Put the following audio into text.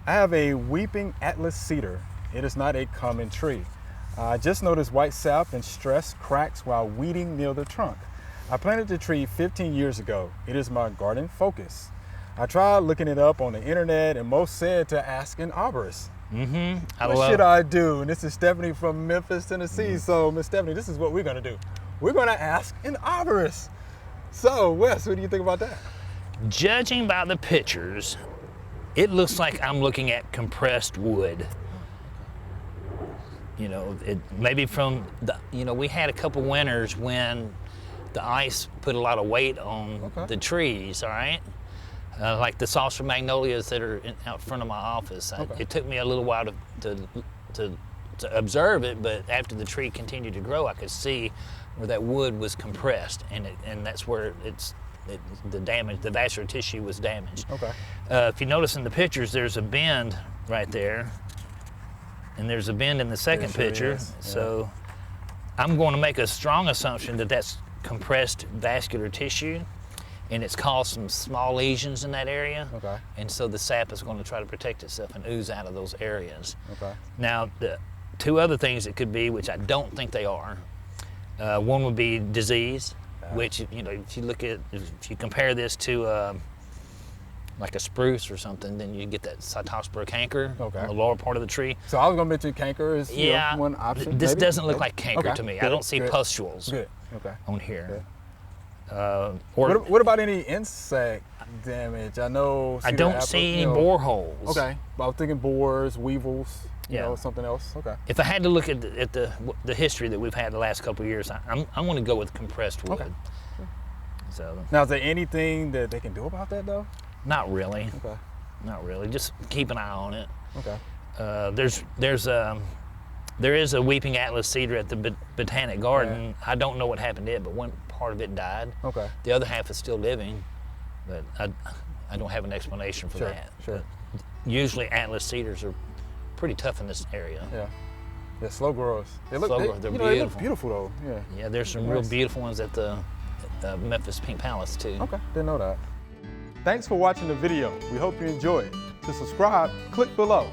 I have a weeping Atlas cedar. It is not a common tree. I just noticed white sap and stress cracks while weeding near the trunk. I planted the tree 15 years ago. It is my garden focus. I tried looking it up on the internet and most said to ask an arborist. What should I do? And this is Stephanie from Memphis, Tennessee. So Miss Stephanie, this is what we're gonna do. We're gonna ask an arborist. So Wes, what do you think about that? Judging by the pictures, it looks like I'm looking at compressed wood. You know, maybe from the, we had a couple winters when the ice put a lot of weight on the trees, all right? Like the saucer magnolias that are out front of my office. It took me a little while to observe it, but after the tree continued to grow, I could see where that wood was compressed, and that's where the vascular tissue was damaged. If you notice in the pictures, there's a bend right there, and there's a bend in the second picture. So I'm going to make a strong assumption that that's compressed vascular tissue, and it's caused some small lesions in that area. And so the sap is going to try to protect itself and ooze out of those areas. Now, the two other things it could be, which I don't think they are, one would be disease, which, if you compare this to like a spruce or something, then you get that cytospora canker on the lower part of the tree. So I was going to mention canker as one option. This doesn't look like canker to me. I don't see pustules on here. What about any insect damage? I don't see any boreholes. But I was thinking borers, weevils, something else. If I had to look at the history that we've had the last couple of years, I'm going to go with compressed wood. So now, is there anything that they can do about that though? Not really. Not really. Just keep an eye on it. There is a weeping Atlas cedar at the Botanic Garden. I don't know what happened to it, but one part of it died. The other half is still living, but I don't have an explanation for that. But usually Atlas cedars are pretty tough in this area. Yeah, slow growers. They're beautiful. They look beautiful though. Yeah, there's some real beautiful ones at the Memphis Pink Palace too. Didn't know that. Thanks for watching the video. We hope you enjoyed. To subscribe, click below.